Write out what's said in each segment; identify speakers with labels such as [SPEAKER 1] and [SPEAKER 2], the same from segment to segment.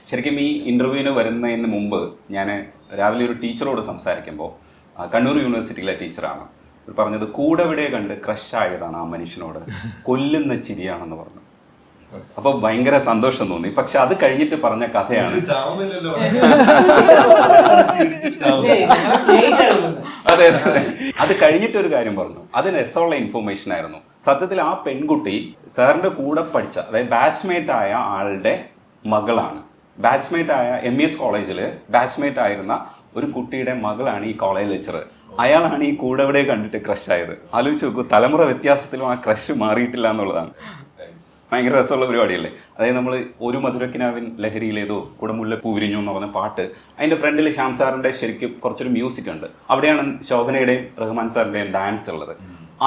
[SPEAKER 1] ശരിക്കും ഈ ഇൻ്റർവ്യൂവിന് വരുന്നതിന് മുമ്പ് ഞാൻ രാവിലെ ഒരു ടീച്ചറോട് സംസാരിക്കുമ്പോൾ കണ്ണൂർ യൂണിവേഴ്സിറ്റിയിലെ ടീച്ചറാണ് പറഞ്ഞത് കൂടെവിടെ കണ്ട് ക്രഷായതാണ് ആ മനുഷ്യനോട്, കൊല്ലുന്ന ചിരിയാണെന്ന് പറഞ്ഞു. അപ്പൊ ഭയങ്കര സന്തോഷം തോന്നി. പക്ഷെ അത് കഴിഞ്ഞിട്ട് പറഞ്ഞ കഥയാണ്. അതെ അതെ, അത് കഴിഞ്ഞിട്ടൊരു കാര്യം പറഞ്ഞു. അത് രസമുള്ള ഇൻഫോർമേഷൻ ആയിരുന്നു. സത്യത്തിൽ ആ പെൺകുട്ടി സാറിന്റെ കൂടെ പഠിച്ച, അതായത് ബാച്ച്മേറ്റ് ആയ ആളുടെ മകളാണ്. ബാച്ച്മേറ്റ് ആയ MES കോളേജിൽ ബാച്ച്മേറ്റ് ആയിരുന്ന ഒരു കുട്ടിയുടെ മകളാണ് ഈ കോളേജ് ലെക്ചർ. അയാളാണ് ഈ കൂടെവിടെ കണ്ടിട്ട് ക്രഷ് ആയത്. ആലോചിച്ച് നോക്കൂ, തലമുറ വ്യത്യാസത്തിലും ആ ക്രഷ് മാറിയിട്ടില്ല എന്നുള്ളതാണ്. ഭയങ്കര രസമുള്ള പരിപാടിയല്ലേ. അതായത് നമ്മൾ ഒരു മധുരക്കിനാവിൻ ലഹരിയിലേതോ കുടമുല്ല പൂവിരിഞ്ഞു എന്ന് പറഞ്ഞ പാട്ട്, അതിൻ്റെ ഫ്രണ്ടിൽ ശ്യാം സാറിൻ്റെ ശരിക്കും കുറച്ചൊരു മ്യൂസിക് ഉണ്ട്. അവിടെയാണ് ശോഭനയുടെയും റഹ്മാൻ സാറിൻ്റെയും ഡാൻസ് ഉള്ളത്.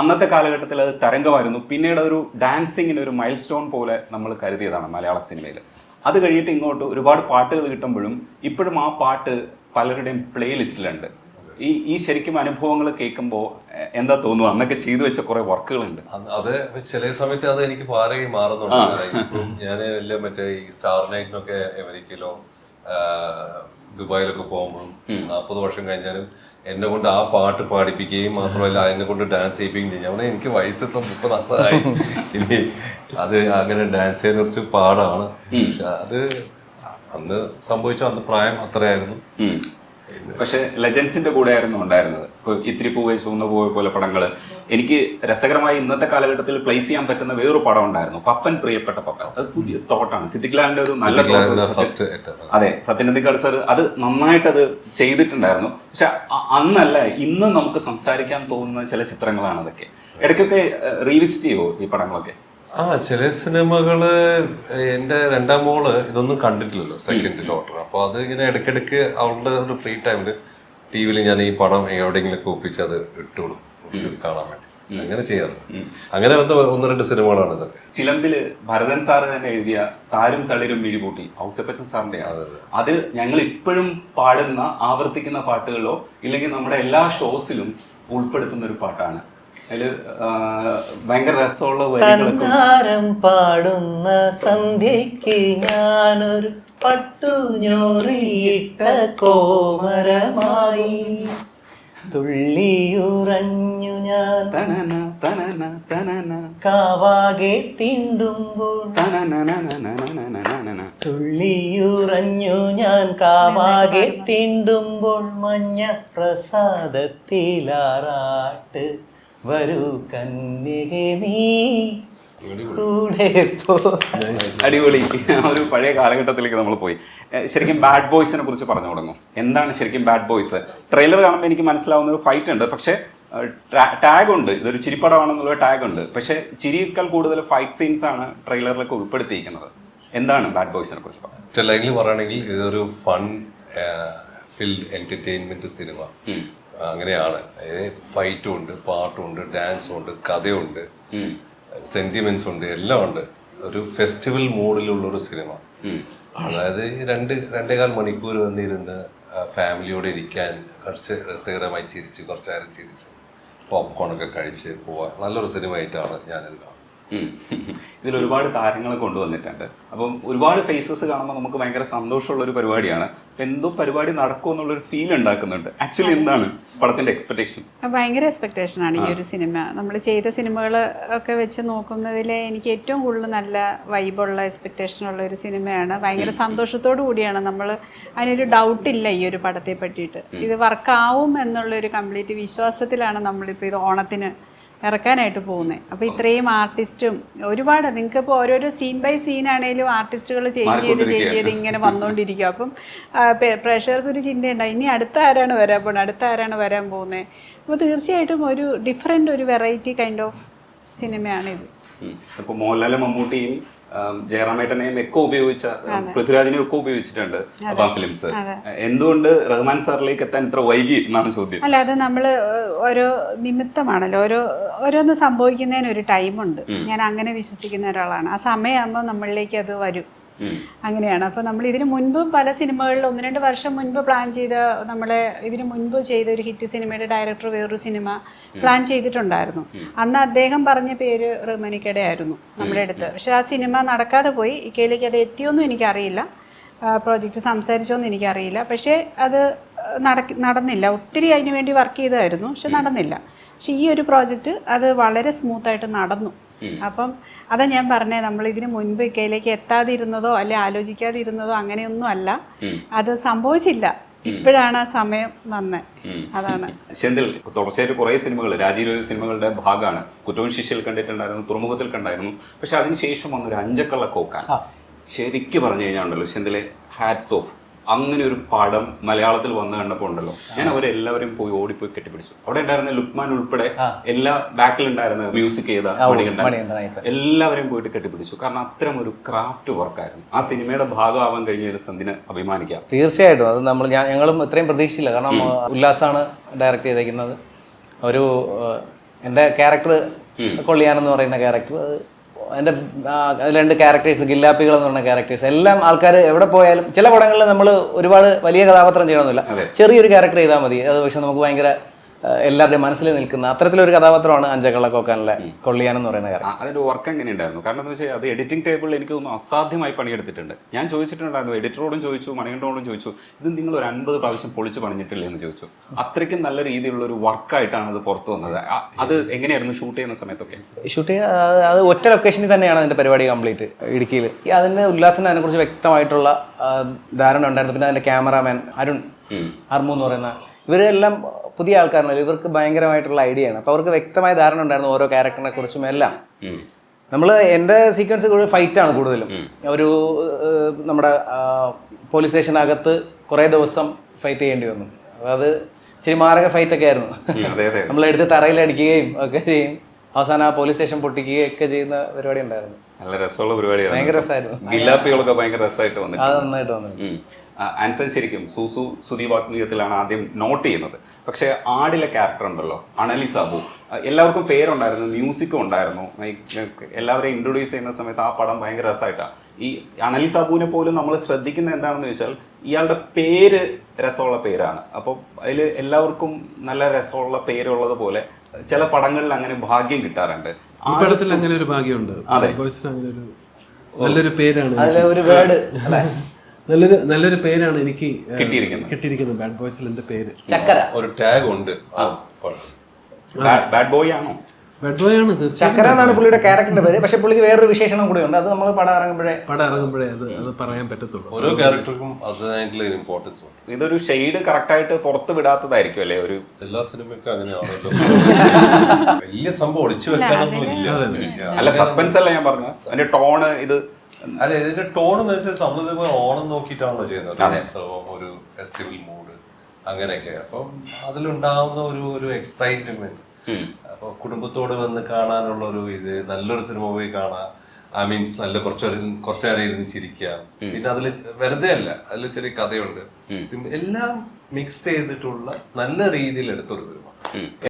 [SPEAKER 1] അന്നത്തെ കാലഘട്ടത്തിൽ അത് തരംഗമായിരുന്നു. പിന്നീട് ഒരു ഡാൻസിങ്ങിന് ഒരു മൈൽ സ്റ്റോൺ പോലെ നമ്മൾ കരുതിയതാണ് മലയാള സിനിമയിൽ. അത് കഴിഞ്ഞിട്ട് ഇങ്ങോട്ട് ഒരുപാട് പാട്ടുകൾ കിട്ടുമ്പോഴും ഇപ്പോഴും ആ പാട്ട് പലരുടെയും പ്ലേ ലിസ്റ്റിലുണ്ട്. ഈ ശരിക്കും അനുഭവങ്ങൾ കേൾക്കുമ്പോൾ എന്താ തോന്നുന്നു? അന്നൊക്കെ ചെയ്തു വെച്ച കുറെ വർക്കുകളുണ്ട്.
[SPEAKER 2] അത് ചില സമയത്ത് അത് എനിക്ക് പാരയായി മാറുന്നുണ്ട്. ഇപ്പം ഞാൻ വലിയ മറ്റേ ഈ സ്റ്റാർ നൈറ്റിനൊക്കെ അമേരിക്കയിലോ ദുബായിലൊക്കെ പോകുമ്പോഴും 40 വർഷം കഴിഞ്ഞാലും എന്നെ കൊണ്ട് ആ പാട്ട് പാടിപ്പിക്കുകയും മാത്രമല്ല എന്നെ കൊണ്ട് ഡാൻസ് ചെയ്യിപ്പിക്കുകയും ചെയ്യും. ഞാൻ എനിക്ക് വയസ്സിപ്പം 30-40 ഇനി അത് അങ്ങനെ ഡാൻസ് ചെയ്യാൻ കുറച്ച് പാടാണ്. പക്ഷെ അത് അന്ന് സംഭവിച്ചു, അന്ന് പ്രായം അത്രയായിരുന്നു.
[SPEAKER 1] പക്ഷെ ലെജൻസിന്റെ കൂടെ ആയിരുന്നു ഉണ്ടായിരുന്നത്. ഇപ്പോൾ ഇത്തിരി പൂവേ ചുവന്ന പൂവേ പോലെ പടങ്ങൾ. എനിക്ക് രസകരമായി ഇന്നത്തെ കാലഘട്ടത്തിൽ പ്ലേസ് ചെയ്യാൻ പറ്റുന്ന വേറൊരു പടം ഉണ്ടായിരുന്നു, പപ്പൻ പ്രിയപ്പെട്ട പപ്പൻ. അത് പുതിയ തോട്ടാണ്, സിദ്ദിഖ് ലാലിന്റെ ഒരു നല്ല
[SPEAKER 2] ഫസ്റ്റ്.
[SPEAKER 1] അതെ, സത്യനന്ദിക്കാട് സാർ അത് നന്നായിട്ട് അത് ചെയ്തിട്ടുണ്ടായിരുന്നു. പക്ഷെ അന്നല്ല, ഇന്ന് നമുക്ക് സംസാരിക്കാൻ തോന്നുന്ന ചില ചിത്രങ്ങളാണ് അതൊക്കെ. ഇടയ്ക്കൊക്കെ റീവിസിറ്റ് ചെയ്യുമോ ഈ പടങ്ങളൊക്കെ?
[SPEAKER 2] ചില സിനിമകള് എൻ്റെ രണ്ടാം മോള് ഇതൊന്നും കണ്ടിട്ടില്ലല്ലോ, സെക്കൻഡ് ഡോട്ടർ. അപ്പോൾ അത് ഇങ്ങനെ ഇടയ്ക്കിടയ്ക്ക് അവളുടെ ഒരു ഫ്രീ ടൈമിൽ TV-യിൽ ഞാൻ ഈ പടം എവിടെയെങ്കിലൊക്കെ ഒപ്പിച്ച് അത് ഇട്ടോളും കാണാൻ വേണ്ടി. അങ്ങനെ ചെയ്യാറ്. അങ്ങനെ വന്ന 1-2 സിനിമകളാണ് ഇതൊക്കെ.
[SPEAKER 1] ചിലമ്പില് ഭരതൻ സാറ് തന്നെ എഴുതിയ താരും തളിരും മിഴിപൂട്ടി, ഔസേപ്പച്ചൻ സാറിന്റെയാണ്. അത് ഞങ്ങൾ ഇപ്പോഴും പാടുന്ന ആവർത്തിക്കുന്ന പാട്ടുകളോ ഇല്ലെങ്കിൽ നമ്മുടെ എല്ലാ ഷോസിലും ഉൾപ്പെടുത്തുന്ന ഒരു പാട്ടാണ്. അതില് ഭയങ്കര രസമുള്ള
[SPEAKER 3] തന്നാരം പാടുന്ന സന്ധ്യയ്ക്ക് ഞാനൊരു പട്ടുഞ്ഞോറിയിട്ട കോമരമായി തുള്ളിയുറഞ്ഞു ഞാൻ
[SPEAKER 1] തനന തനന തനന
[SPEAKER 3] കാവാകെ തീണ്ടുമ്പോൾ തുള്ളിയുറഞ്ഞു ഞാൻ കാവാകെ തീണ്ടുമ്പോൾ മഞ്ഞ പ്രസാദത്തിലാറാട്ട് വരൂ കന്യകേ നീ കൂടെ പോ.
[SPEAKER 1] അടിപൊളി. ഒരു പഴയ കാലഘട്ടത്തിലേക്ക് നമ്മൾ പോയി. ശരിക്കും ബാഡ് ബോയ്സിനെ കുറിച്ച് പറഞ്ഞു തുടങ്ങും. എന്താണ് ശരിക്കും ബാഡ് ബോയ്സ്? ട്രെയിലർ കാണുമ്പോൾ എനിക്ക് മനസ്സിലാവുന്ന ഒരു ഫൈറ്റ് ഉണ്ട്, പക്ഷേ ടാഗ് ഉണ്ട്, ഇതൊരു ചിരിപ്പടമാണെന്നുള്ള ടാഗ് ഉണ്ട്. പക്ഷെ ചിരിയേക്കാൾ കൂടുതൽ ഫൈറ്റ് സീൻസ് ആണ് ട്രെയിലറിലൊക്കെ ഉൾപ്പെടുത്തിയിരിക്കുന്നത്. എന്താണ് ബാഡ് ബോയ്സിനെ കുറിച്ച്
[SPEAKER 2] ഒറ്റ ലൈനിൽ പറയുകയാണെങ്കിൽ ഇതൊരു ഫൺ ഫിൽഡ് എന്റർടൈൻമെന്റ് സിനിമ അങ്ങനെയാണ്. ഫൈറ്റും ഉണ്ട്, പാട്ടും ഉണ്ട്, ഡാൻസും ഉണ്ട്, കഥയുണ്ട്, സെന്റിമെന്റ്സ് ഉണ്ട്, എല്ലാം ഉണ്ട്. ഒരു ഫെസ്റ്റിവൽ മൂഡിലുള്ളൊരു സിനിമ. അതായത് 2-2.25 മണിക്കൂർ വന്നിരുന്ന് ഫാമിലിയോടെ ഇരിക്കാൻ കുറച്ച് രസകരമായി ചിരിച്ച് കുറച്ച് നേരം ചിരിച്ച് പോപ്കോണൊക്കെ കഴിച്ച് പോവാൻ നല്ലൊരു സിനിമ ആയിട്ടാണ് ഞാനിത് കാണുന്നത്.
[SPEAKER 1] ഇതിൽ ഒരുപാട് താരങ്ങളെ കൊണ്ടുവന്നിട്ടുണ്ട്. അപ്പം ഒരുപാട് ഫേസസ് കാണുമ്പോൾ നമുക്ക് ഭയങ്കര സന്തോഷമുള്ളൊരു പരിപാടിയാണ്. എന്തോ പരിപാടി നടക്കുമെന്നുള്ളൊരു ഫീൽ ഉണ്ടാക്കുന്നുണ്ട്. ആക്ച്വലി എന്താണ് പടത്തിന്റെ എക്സ്പെക്ടേഷൻ?
[SPEAKER 4] ഭയങ്കര എക്സ്പെക്ടേഷനാണ് ഈ ഒരു സിനിമ. നമ്മൾ ചെയ്ത സിനിമകൾ ഒക്കെ വെച്ച് നോക്കുന്നതിൽ എനിക്ക് ഏറ്റവും കൂടുതൽ നല്ല വൈബുള്ള എക്സ്പെക്ടേഷനുള്ള ഒരു സിനിമയാണ്. ഭയങ്കര സന്തോഷത്തോടു കൂടിയാണ് നമ്മൾ, അതിനൊരു ഡൗട്ടില്ല ഈ ഒരു പടത്തെ പറ്റിയിട്ട്. ഇത് വർക്കാവും എന്നുള്ളൊരു കംപ്ലീറ്റ് വിശ്വാസത്തിലാണ് നമ്മളിപ്പോൾ ഇത് ഓണത്തിന് ഇറക്കാനായിട്ട് പോകുന്നത്. അപ്പോൾ ഇത്രയും ആർട്ടിസ്റ്റും ഒരുപാട്, നിങ്ങൾക്കിപ്പോൾ ഓരോരോ സീൻ ബൈ സീൻ ആണെങ്കിലും ആർട്ടിസ്റ്റുകൾ ചേഞ്ച് ചെയ്ത് ഇങ്ങനെ വന്നുകൊണ്ടിരിക്കും. അപ്പം പ്രേക്ഷകർക്കൊരു ചിന്തയുണ്ടാവും, ഇനി അടുത്ത ആരാണ് വരാൻ പോകുന്നത്, അടുത്ത ആരാണ് വരാൻ പോകുന്നത്. അപ്പോൾ തീർച്ചയായിട്ടും ഒരു ഡിഫറെൻ്റ്, ഒരു വെറൈറ്റി കൈൻഡ് ഓഫ് സിനിമയാണിത്.
[SPEAKER 1] ഇപ്പോൾ മോഹൻലാലും മമ്മൂട്ടിയും ജയറാമേട്ടനെയും ഒക്കെ ഉപയോഗിച്ച, പൃഥ്വിരാജിനെയും ഒക്കെ ഉപയോഗിച്ചിട്ടുണ്ട് അബാം ഫിലിംസ്. എന്തുകൊണ്ട് റഹ്മാൻ സാറിലേക്ക് എത്താൻ ഇത്ര വൈകി എന്നാണ് ചോദ്യം.
[SPEAKER 4] അല്ല, അത് നമ്മൾ ഓരോ നിമിത്തമാണല്ലോ, ഓരോന്ന് സംഭവിക്കുന്നതിനൊരു ടൈമുണ്ട്. ഞാൻ അങ്ങനെ വിശ്വസിക്കുന്ന ഒരാളാണ്. ആ സമയമാകുമ്പോൾ നമ്മളിലേക്ക് അത് വരും. അങ്ങനെയാണ്. അപ്പോൾ നമ്മൾ ഇതിനു മുൻപ് പല സിനിമകളിൽ 1-2 വർഷം മുൻപ് പ്ലാൻ ചെയ്ത, നമ്മളെ ഇതിനു മുൻപ് ചെയ്ത ഒരു ഹിറ്റ് സിനിമയുടെ ഡയറക്ടർ വേറൊരു സിനിമ പ്ലാൻ ചെയ്തിട്ടുണ്ടായിരുന്നു. അന്ന് അദ്ദേഹം പറഞ്ഞ പേര് റഹ്മാനിക്കയുടെ ആയിരുന്നു നമ്മുടെ അടുത്ത്. പക്ഷെ ആ സിനിമ നടക്കാതെ പോയി. ഇക്കയിലേക്ക് അത് എത്തിയൊന്നും എനിക്കറിയില്ല. പ്രോജക്റ്റ് സംസാരിച്ചോന്ന് എനിക്കറിയില്ല. പക്ഷേ അത് നടന്നില്ല. ഒത്തിരി അതിന് വേണ്ടി വർക്ക് ചെയ്തായിരുന്നു, പക്ഷെ നടന്നില്ല. പക്ഷെ ഈ ഒരു പ്രോജക്റ്റ് അത് വളരെ സ്മൂത്തായിട്ട് നടന്നു. അപ്പം അതാ ഞാൻ പറഞ്ഞത്, നമ്മൾ ഇതിന് മുൻപ് ഇക്കയിലേക്ക് എത്താതിരുന്നതോ അല്ലെ ആലോചിക്കാതിരുന്നതോ അങ്ങനെയൊന്നും അല്ല, അത് സംഭവിച്ചില്ല. ഇപ്പോഴാണ് ആ സമയം വന്നത്. അതാണ്.
[SPEAKER 1] സെന്തിൽ തുടർച്ചയായിട്ട് കുറേ സിനിമകൾ, രാജീവ് സിനിമകളുടെ ഭാഗമാണ്. കുറ്റവും ശിക്ഷയിൽ കണ്ടിട്ടുണ്ടായിരുന്നു, തുറമുഖത്തിൽ കണ്ടായിരുന്നു. പക്ഷെ അതിനുശേഷം വന്നൊരു അഞ്ചക്കള്ള കോക്കാൻ, ശരിക്കും പറഞ്ഞു കഴിഞ്ഞാൽ ഉണ്ടല്ലോ സെന്തിലെ ഹാറ്റ്സ് ഓഫ്. അങ്ങനെ ഒരു പടം മലയാളത്തിൽ വന്ന് കണ്ടപ്പോൾ ഉണ്ടല്ലോ, ഞാൻ അവരെല്ലാവരും പോയി ഓടിപ്പോയി കെട്ടിപ്പിടിച്ചു. അവിടെ ഉണ്ടായിരുന്ന ലുക്മാൻ ഉൾപ്പെടെ എല്ലാ ബാക്കിലുണ്ടായിരുന്ന മ്യൂസിക് ചെയ്ത മണികണ്ഠൻ എല്ലാവരെയും പോയിട്ട് കെട്ടിപ്പിടിച്ചു. കാരണം അത്തരം ഒരു ക്രാഫ്റ്റ് വർക്കായിരുന്നു. ആ സിനിമയുടെ ഭാഗമാവാൻ കഴിഞ്ഞതിൽ സന്ധിന് അഭിമാനിക്കാം.
[SPEAKER 3] തീർച്ചയായിട്ടും. അത് ഞങ്ങളും ഇത്രയും പ്രതീക്ഷിച്ചില്ല. കാരണം ഉല്ലാസാണ് ഡയറക്റ്റ് ചെയ്തേക്കുന്നത്. ഒരു എൻ്റെ ക്യാരക്ടർ കൊള്ളിയാനെന്ന് പറയുന്ന ക്യാരക്ടർ, അതിൻ്റെ 2 ക്യാരക്ടേഴ്സ്, ഗില്ലാപ്പികൾ എന്ന് പറഞ്ഞ ക്യാരക്ടേഴ്സ്, എല്ലാം ആൾക്കാർ എവിടെ പോയാലും, ചില പടങ്ങളിൽ നമ്മൾ ഒരുപാട് വലിയ കഥാപാത്രം ചെയ്യണമെന്നില്ല, ചെറിയൊരു ക്യാരക്ടർ ചെയ്താൽ മതി. അത് പക്ഷെ നമുക്ക് ഭയങ്കര എല്ലാവരുടെയും മനസ്സിൽ നിൽക്കുന്ന അത്തരത്തിലൊരു കഥാപാത്രമാണ് അഞ്ചക്കള്ള കോക്കാനിലെ കൊള്ളിയാൻ എന്ന് പറയുന്ന കാര്യം.
[SPEAKER 1] അതിന്റെ വർക്ക് എങ്ങനെ ഉണ്ടായിരുന്നു? കാരണം എന്താ വെച്ചാൽ അത് എഡിറ്റിംഗ് ടേബിളിൽ എനിക്ക് തോന്നുന്നു അസാധ്യമായി പണിയെടുത്തിട്ടുണ്ട്. ഞാൻ ചോദിച്ചിട്ടുണ്ടായിരുന്നു, എഡിറ്ററോടും ചോദിച്ചു, മണികണ്ഠനോടും ചോദിച്ചു, ഇത് നിങ്ങൾ ഒരു 50 പ്രാവശ്യം പൊളിച്ച് പണിഞ്ഞിട്ടില്ലേ എന്ന് ചോദിച്ചു. അത്രയ്ക്കും നല്ല രീതിയിലുള്ള ഒരു വർക്കായിട്ടാണ് അത് പുറത്തു വന്നത്. അത് എങ്ങനെയായിരുന്നു ഷൂട്ട് ചെയ്യുന്ന സമയത്തൊക്കെ?
[SPEAKER 3] ഷൂട്ട് അത് ഒറ്റ ലൊക്കേഷനിൽ തന്നെയാണ് അതിന്റെ പരിപാടി കംപ്ലീറ്റ്, ഇടുക്കിയിൽ. അതിന് ഉല്ലാസിന് അതിനെക്കുറിച്ച് വ്യക്തമായിട്ടുള്ള ധാരണ ഉണ്ടായിരുന്നു. പിന്നെ അതിന്റെ ക്യാമറാമാൻ അരുൺ അർമു എന്ന് പറയുന്ന, ഇവരെല്ലാം പുതിയ ആൾക്കാരാണല്ലോ, ഇവർക്ക് ഭയങ്കരമായിട്ടുള്ള ഐഡിയ ആണ്. അപ്പോൾ അവർക്ക് വ്യക്തമായ ധാരണ ഉണ്ടായിരുന്നു ഓരോ ക്യാരക്ടറിനെ കുറിച്ചും എല്ലാം. നമ്മൾ എൻ്റെ സീക്വൻസ് കൂടുതൽ ഫൈറ്റാണ് കൂടുതലും. ഒരു നമ്മുടെ പോലീസ് സ്റ്റേഷനകത്ത് കുറേ ദിവസം ഫൈറ്റ് ചെയ്യേണ്ടി വന്നു. അത് ഇച്ചിരി മാരക ഫൈറ്റൊക്കെ ആയിരുന്നു. നമ്മളെടുത്ത് തറയിലടിക്കുകയും ഒക്കെ ചെയ്യും, അവസാനം ആ പോലീസ് സ്റ്റേഷൻ പൊട്ടിക്കുകയും ഒക്കെ ചെയ്യുന്ന പരിപാടി ഉണ്ടായിരുന്നു.
[SPEAKER 1] നല്ല രസമുള്ള പരിപാടിയാണ്.
[SPEAKER 3] ഭയങ്കര രസമായിരുന്നു.
[SPEAKER 1] ഗില്ലാപ്പികളൊക്കെ ഭയങ്കര രസമായിട്ട് വന്നു.
[SPEAKER 3] അത് നന്നായിട്ട് വന്നു.
[SPEAKER 1] ആൻസൺ ശരിക്കും സുദീപ് ആത്മീയത്തിലാണ് ആദ്യം നോട്ട് ചെയ്യുന്നത്. പക്ഷേ ആടിലെ ക്യാരക്ടർ ഉണ്ടല്ലോ, അണലി സാബു, എല്ലാവർക്കും പേരുണ്ടായിരുന്നു, മ്യൂസിക്കും ഉണ്ടായിരുന്നു. എല്ലാവരെയും ഇൻട്രൊഡ്യൂസ് ചെയ്യുന്ന സമയത്ത് ആ പടം ഭയങ്കര രസമായിട്ടാണ്. ഈ അണലി സാബുവിനെ പോലും നമ്മൾ ശ്രദ്ധിക്കുന്നത് എന്താണെന്ന് വെച്ചാൽ ഇയാളുടെ പേര് രസമുള്ള പേരാണ്. അപ്പോൾ അതിൽ എല്ലാവർക്കും നല്ല രസമുള്ള പേരുള്ളത് പോലെ ചില പടങ്ങളിൽ അങ്ങനെ ഭാഗ്യം കിട്ടാറുണ്ട്.
[SPEAKER 5] ഈ പടത്തിൽ അങ്ങനെ ഒരു ഭാഗ്യമുണ്ട്. നല്ലൊരു പേരാണ്,
[SPEAKER 3] ഒരു വേർഡ് അല്ലേ,
[SPEAKER 5] നല്ലൊരു പേരാണ് എനിക്ക്
[SPEAKER 1] കിട്ടിയിരിക്കുന്നത്.
[SPEAKER 5] ബാഡ് ബോയ്സിൽ എന്റെ പേര്
[SPEAKER 3] ചക്കര,
[SPEAKER 2] ഒരു ടാഗ് ഉണ്ട്.
[SPEAKER 1] ബാഡ് ബോയ് ആണോ?
[SPEAKER 5] ബാഡ് ബോയ് ആണ്,
[SPEAKER 3] ചക്കര എന്നാണ് പുള്ളിയുടെ ക്യാരക്ടറിന്റെ പേര്. പക്ഷെ പുള്ളിക്ക് വേറൊരു വിശേഷണം കൂടി ഉണ്ട്, അത് നമ്മൾ പടം ഇറങ്ങുമ്പോഴേ
[SPEAKER 5] അത് പറയാൻ പറ്റത്തുള്ളൂ.
[SPEAKER 2] ഓരോ ക്യാരക്ടർക്കും അതിനായിട്ടുള്ള ഒരു ഇമ്പോർട്ടൻസ് ഉണ്ട്.
[SPEAKER 1] ഇതൊരു ഷെയ്ഡ് കറക്റ്റ് ആയിട്ട് പുറത്ത് വിടാത്തതായിരിക്കും അല്ലേ? ഒരു
[SPEAKER 2] എല്ലാ സിനിമയ്ക്കും അങ്ങനെയാണല്ലോ. വലിയ സംഭവം ഒളിച്ചു വെക്കാനൊന്നും ഇല്ല.
[SPEAKER 1] അല്ല, സസ്പെൻസ് അല്ല ഞാൻ പറഞ്ഞു, അതിന്റെ ടോണ്.
[SPEAKER 2] അല്ല, ഇതിന്റെ ടോൺ എന്ന് വെച്ചാൽ നമ്മളിപ്പോ ഓണം നോക്കിയിട്ടാണല്ലോ ചെയ്യുന്നത്, ഉത്സവം, ഒരു ഫെസ്റ്റിവൽ മൂഡ്, അങ്ങനെയൊക്കെ. അപ്പം അതിലുണ്ടാവുന്ന ഒരു എക്സൈറ്റ്മെന്റ്, അപ്പൊ കുടുംബത്തോട് വന്ന് കാണാനുള്ള ഒരു ഇത്, നല്ലൊരു സിനിമ പോയി കാണാം, മീൻസ് നല്ല കുറച്ചേരം ഇരുന്ന് ചിരിക്കാം. പിന്നെ അതിൽ വെറുതെ അല്ല, അതിൽ ചെറിയ കഥയുണ്ട്, എല്ലാം മിക്സ് ചെയ്തിട്ടുള്ള നല്ല രീതിയിൽ എടുത്തൊരു സിനിമ.